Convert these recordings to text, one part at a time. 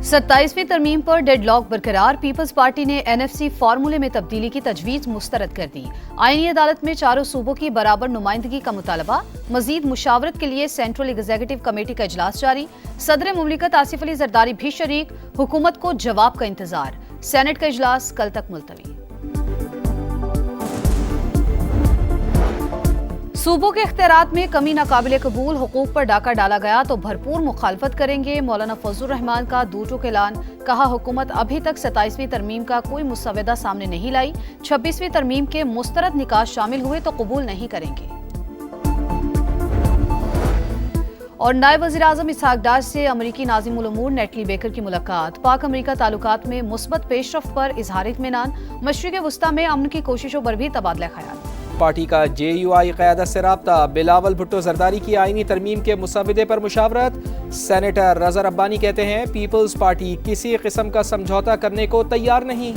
27वीं तरमीम पर dead lock बरकरार। पीपल्स पार्टी ने NFC फार्मूले में तब्दीली की तजवीज़ मुस्तरद कर दी। आईनी अदालत में चारों सूबों की बराबर नुमाइंदगी का मुतालबा। मजीद मुशावरत के लिए सेंट्रल एग्जीक्यूटिव कमेटी का इजलास जारी। सदर मुमलिकत आसिफ अली जरदारी भी शरीक। हुकूमत को जवाब का इंतजार। सेनेट का इजलास कल तक मुलतवी। सूबों के इख्तियारात में कमी नाकाबिले कबूल। हुकूक पर डाका डाला गया तो भरपूर मुखालफत करेंगे। मौलाना फजलुर रहमान का दो टूक ऐलान। कहा, हुकूमत अभी तक 27वीं तरमीम का कोई मुसवदा सामने नहीं लाई। 26वीं तरमीम के मुस्तरद निकाश शामिल हुए तो कबूल नहीं करेंगे। और नायब वज़ीर आज़म इसहाक डार से अमरीकी नाज़िमुल उमूर नेटली बेकर की मुलाकात। पाक अमरीका ताल्लुकात में मुस्बत पेशरफ्त पर इजहार इत्मीनान। मशरिक़ वुस्ता में अमन की कोशिशों पर भी तबादला ख्याल। पार्टी का JUI क़यादत से राब्ता। बिलावल भुट्टो जरदारी की आईनी तरमीम के मुसवदे पर मुशावरत। सेनेटर रज़ा रब्बानी कहते हैं, पीपल्स पार्टी किसी किस्म का समझौता करने को तैयार नहीं।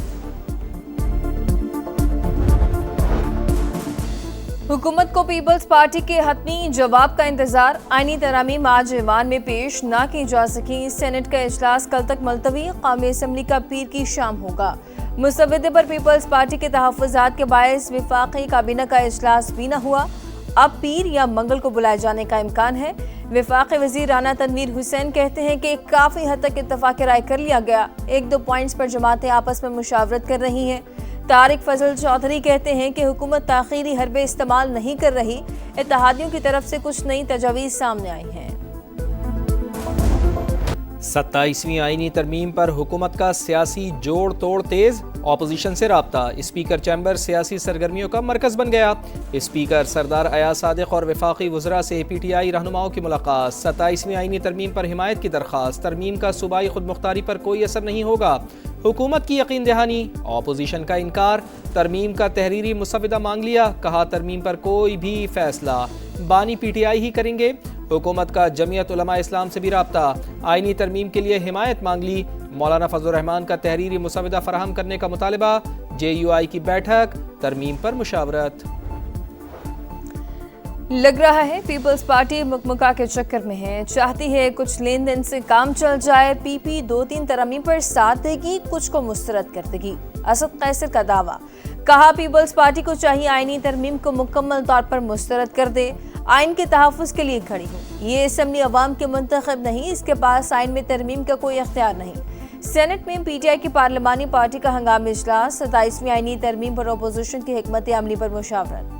हुकूमत को पीपल्स पार्टी के हतमी जवाब का इंतजार। आईनी तरामीम आज ईवान में पेश ना की जा सकी। सेनेट का इजलास कल तक मुलतवी। कौमी असम्बली का पीर की शाम होगा। मुसवदे पर पीपल्स पार्टी के तहफ़्फ़ुज़ात के बायस वफाकी काबीना का इजलास भी न हुआ। अब पीर या मंगल को बुलाए जाने का इम्कान है। वफाकी वज़ीर राना तनवीर हुसैन कहते हैं कि काफ़ी हद तक इत्तफ़ाक़ राय कर लिया गया। 1-2 पॉइंट्स पर जमातें आपस में मुशावरत कर रही हैं। तारिक फजल चौधरी कहते हैं कि हुकूमत ताख़ीरी हरबे इस्तेमाल नहीं कर रही। इत्तेहादियों की तरफ से कुछ नई तजावीज़ सामने आई हैं। 27वीं आईनी तरमीम पर हुकूमत का सियासी जोड़ तोड़ तेज। ऑपोजिशन से राब्ता। स्पीकर चैम्बर सियासी सरगर्मियों का मरकज बन गया। स्पीकर सरदार अयाज सादिक और वफाकी वज़रा से PTI रहनुमाओं की मुलाकात। 27वीं आईनी तरमीम पर हिमायत की दरख्वास्त। तरमीम का सूबाई खुद मुख्तारी पर कोई असर नहीं होगा। हुकूमत की यकीन दहानी। ऑपोजिशन का इनकार। तरमीम का तहरीरी मुसवदा मांग लिया। कहा, तरमीम पर कोई भी फैसला बानी PTI ही करेंगे। हुकूमत का जमीयत उलमा इस्लाम से भी राब्ता। आईनी तरमीम के लिए हिमायत मांग ली। मौलाना फजलुर रहमान का तहरीरी मुसवदा फराहम करने का मुतालबा। JUI की बैठक। तरमीम पर मुशावरत। लग रहा है पीपल्स पार्टी मुकमुका के चक्कर में है। चाहती है कुछ लेन देन से काम चल जाए। PP 2-3 तरमीम पर साथ देगी, कुछ को मुस्तरद कर देगी। असद कैसर का दावा। कहा, पीपल्स पार्टी को चाहिए आईनी तरमीम को मुकम्मल तौर पर मुस्तरद कर दे। आइन के तहफ़्फ़ुज़ के लिए खड़ी हूँ। ये असम्बली अवाम के मुंतखब नहीं, इसके पास आइन में तरमीम का कोई इख्तियार नहीं। सेनेट में PTI की पार्लिमानी पार्टी का हंगामी इजलास। 27वीं आईनी तरमीम पर अपोजिशन की हिकमत अमली पर मुशावरत।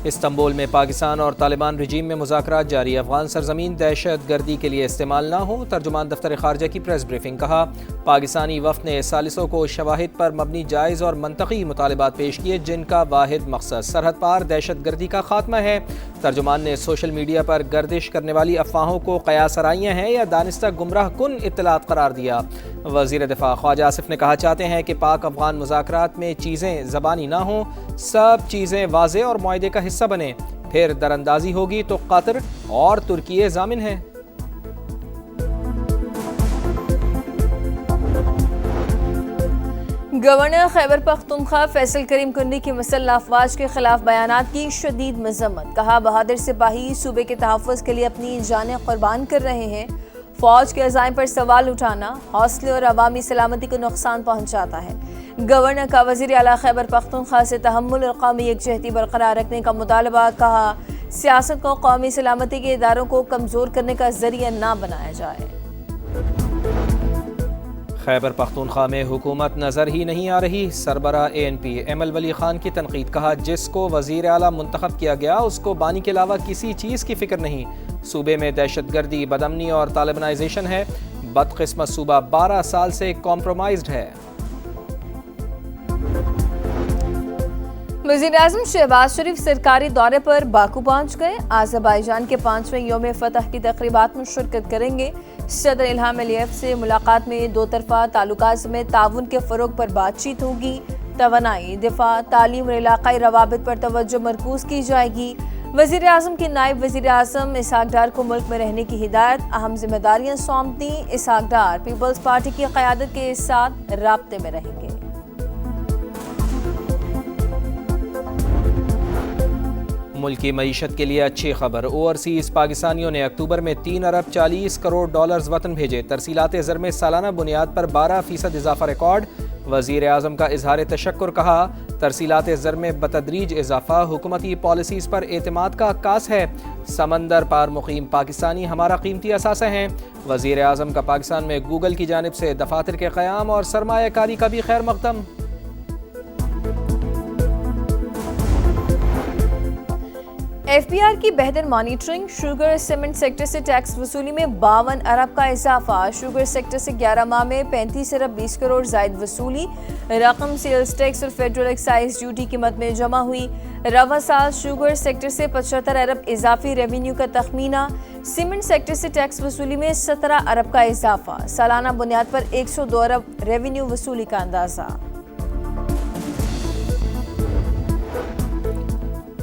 इस्तांबुल में पाकिस्तान और तालिबान रजीम में मुज़ाकरात जारी। अफगान सरजमीन दहशत गर्दी के लिए इस्तेमाल ना हो। तर्जुमान दफ्तर खारजा की प्रेस ब्रीफिंग। कहा, पाकिस्तानी वफ़द ने सालिसों को शवाहिद पर मबनी जायज़ और मंतकी मुतालबात पेश किए, जिनका वाहिद मकसद सरहद पार दहशत गर्दी का खात्मा है। तर्जुमान ने सोशल मीडिया पर गर्दिश करने वाली अफवाहों को क़यास आराइयाँ हैं या दानिस्ता गुमराह कुन इत्तलात करार दिया। वज़ीर दिफा ख्वाजा आसिफ ने कहा, चाहते हैं कि पाक अफगान मुज़ाकरात में चीज़ें ज़बानी ना हों, सब चीज़ें वाज़े और मुआहदे का हिस्सा बने। फिर दरअंदाजी होगी तो कतर और तुर्की ज़ामिन है। गवर्नर खैबर पख्तूनख्वा फैसल करीम कुंडी की मुसल्लह अफवाज के खिलाफ बयानात की शदीद मजम्मत। कहा, बहादुर सिपाही सूबे के तहफ़्फ़ुज़ के लिए अपनी जानें कुर्बान कर रहे हैं। फौज के अज़ाइम पर सवाल उठाना हौसले और अवामी सलामती को नुकसान पहुँचाता है। गवर्नर का वज़ीर आला खैबर पख्तूनख्वा से तहम्मुल और कौमी यकजहती बरकरार रखने का मुतालबा। कहा, सियासत को कौमी सलामती के इदारों को कमज़ोर करने का ज़रिया ना बनाया जाए। खैबर पख्तूनख्वा में हुकूमत नज़र ही नहीं आ रही। सरबरा ANP एमल वली खान की तनकीद। कहा, जिसको वज़ीर आला मुंतखब किया गया उसको बानी के अलावा किसी चीज़ की फ़िक्र नहीं। सूबे में दहशत गर्दी, बदअमनी और तालिबानाइजेशन है। बदकिस्मत सूबा 12 साल से कॉम्प्रोमाइज्ड है। वज़ीर आज़म शहबाज शरीफ सरकारी दौरे पर बाकू पहुँच गए। आज़रबाईजान के 5वें यौम फतह की तक़रीबात में शिरकत करेंगे। सदर इल्हाम अलियव से मुलाकात में दो तरफ़ा ताल्लुकात समेत ताउन के फ़रोग़ पर बातचीत होगी। तवानाई, दिफा, तालीम और इलाक़ाई रवाबित पर तवज्जो मरकूज़ की जाएगी। वज़ीर आज़म की नायब वज़ीर आज़म इसहाक डार को मुल्क में रहने की हिदायत। अहम जिम्मेदारियाँ सौंप दी। इसहाक डार पीपल्स पार्टी की क़यादत के साथ राब्ते में रहेंगे। ملکی معیشت کے لیے اچھی خبر، اوورسیز پاکستانیوں نے اکتوبر میں 3 ارب 40 کروڑ ڈالرز وطن بھیجے، ترسیلات زر میں سالانہ بنیاد پر 12% اضافہ ریکارڈ، وزیر اعظم کا اظہار تشکر، کہا ترسیلات زر میں بتدریج اضافہ حکومتی پالیسیز پر اعتماد کا عکاس ہے، سمندر پار مقیم پاکستانی ہمارا قیمتی اثاثہ ہیں، وزیر اعظم کا پاکستان میں گوگل کی جانب سے دفاتر کے قیام اور سرمایہ کاری کا بھی خیر مقدم۔ ایف بی آر کی بہتر مانیٹرنگ، شوگر سیمنٹ سیکٹر سے ٹیکس وصولی میں 52 ارب کا اضافہ، شوگر سیکٹر سے 11 ماہ میں 35 ارب 20 کروڑ زائد وصولی، رقم سیلز ٹیکس اور فیڈرل ایکسائز ڈیوٹی قیمت میں جمع ہوئی، رواں سال شوگر سیکٹر سے 75 ارب اضافی ریونیو کا تخمینہ، سیمنٹ سیکٹر سے ٹیکس وصولی میں 17 ارب کا اضافہ، سالانہ بنیاد پر 102 ارب ریونیو وصولی کا اندازہ۔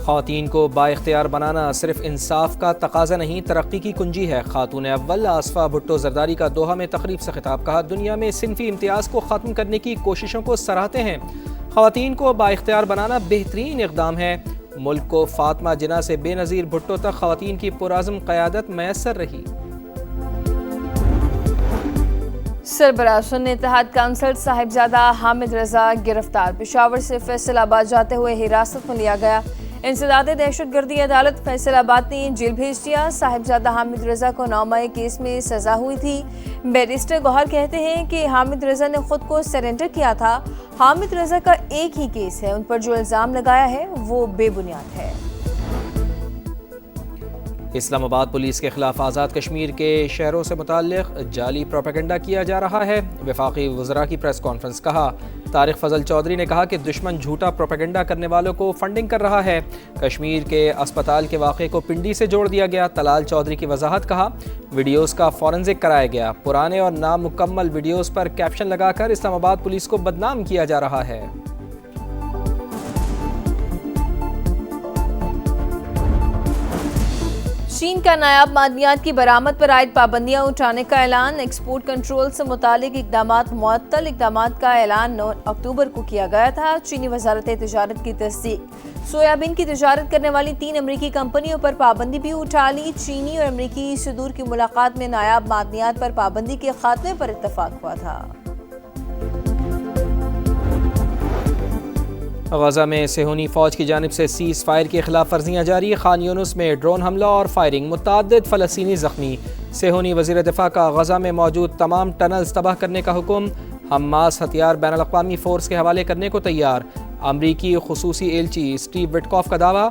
خواتین کو بااختیار بنانا صرف انصاف کا تقاضا نہیں، ترقی کی کنجی ہے، خاتون اول آصفہ بھٹو زرداری کا دوحہ میں تقریب سے خطاب، کہا دنیا میں صنفی امتیاز کو ختم کرنے کی کوششوں کو سراہتے ہیں، خواتین کو بااختیار بنانا بہترین اقدام ہے، ملک کو فاطمہ جناح سے بے نظیر بھٹو تک خواتین کی پرعزم قیادت میسر رہی۔ سربراہ سنی اتحاد کونسل صاحبزادہ حامد رضا گرفتار، پشاور سے فیصل آباد جاتے ہوئے حراست میں لیا گیا، انسداد دہشت گردی عدالت فیصل آباد نے جیل بھیج دیا، صاحبزادہ حامد رضا کو 9 ماہ کیس میں سزا ہوئی تھی، بیرسٹر گوہر کہتے ہیں کہ حامد رضا نے خود کو سرنڈر کیا تھا، حامد رضا کا ایک ہی کیس ہے، ان پر جو الزام لگایا ہے وہ بے بنیاد ہے۔ اسلام آباد پولیس کے خلاف آزاد کشمیر کے شہروں سے متعلق جعلی پروپیگنڈا کیا جا رہا ہے، وفاقی وزراء کی پریس کانفرنس، کہا طارق فضل چودھری نے کہا کہ دشمن جھوٹا پروپیگنڈا کرنے والوں کو فنڈنگ کر رہا ہے، کشمیر کے اسپتال کے واقعے کو پنڈی سے جوڑ دیا گیا، طلال چودھری کی وضاحت، کہا ویڈیوز کا فورنزک کرایا گیا، پرانے اور نامکمل ویڈیوز پر کیپشن لگا کر اسلام آباد پولیس کو بدنام کیا جا رہا ہے۔ چین کا نایاب معدنیات کی برآمد پر عائد پابندیاں اٹھانے کا اعلان، ایکسپورٹ کنٹرول سے متعلق اقدامات معطل، اقدامات کا اعلان 9 اکتوبر کو کیا گیا تھا، چینی وزارت تجارت کی تصدیق، سویابین کی تجارت کرنے والی 3 امریکی کمپنیوں پر پابندی بھی اٹھا لی، چینی اور امریکی صدور کی ملاقات میں نایاب معدنیات پر پابندی کے خاتمے پر اتفاق ہوا تھا۔ غزہ میں صہیونی فوج کی جانب سے سیز فائر کی خلاف ورزیاں جاری، خان یونس میں ڈرون حملہ اور فائرنگ، متعدد فلسطینی زخمی، صہیونی وزیر دفاع کا غزہ میں موجود تمام ٹنلز تباہ کرنے کا حکم، حماس ہتھیار بین الاقوامی فورس کے حوالے کرنے کو تیار، امریکی خصوصی ایلچی اسٹیو وٹکوف کا دعویٰ،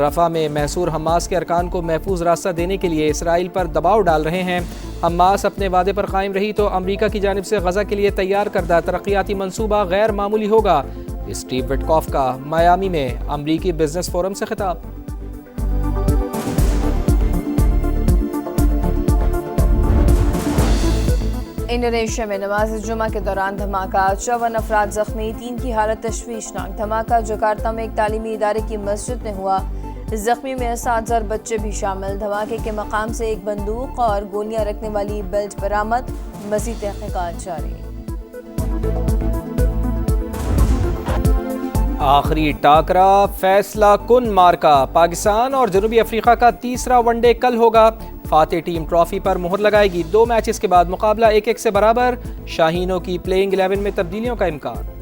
رفح میں محصور حماس کے ارکان کو محفوظ راستہ دینے کے لیے اسرائیل پر دباؤ ڈال رہے ہیں، حماس اپنے وعدے پر قائم رہی تو امریکہ کی جانب سے غزہ کے لیے تیار کردہ ترقیاتی منصوبہ غیر معمولی ہوگا، اسٹیو وٹکوف کا میامی میں امریکی بزنس فورم سے خطاب۔ انڈونیشیا میں نماز جمعہ کے دوران دھماکہ، 54 افراد زخمی، 3 کی حالت تشویشناک، دھماکہ جکارتا میں ایک تعلیمی ادارے کی مسجد میں ہوا، زخمی میں اساتذہ اور بچے بھی شامل، دھماکے کے مقام سے ایک بندوق اور گولیاں رکھنے والی بیلٹ برآمد، مزید تحقیقات جاری۔ آخری ٹاکرا فیصلہ کن مارکا، پاکستان اور جنوبی افریقہ کا تیسرا ون ڈے کل ہوگا، فاتح ٹیم ٹرافی پر مہر لگائے گی، 2 میچز کے بعد مقابلہ 1-1 سے برابر، شاہینوں کی پلینگ 11 میں تبدیلیوں کا امکان۔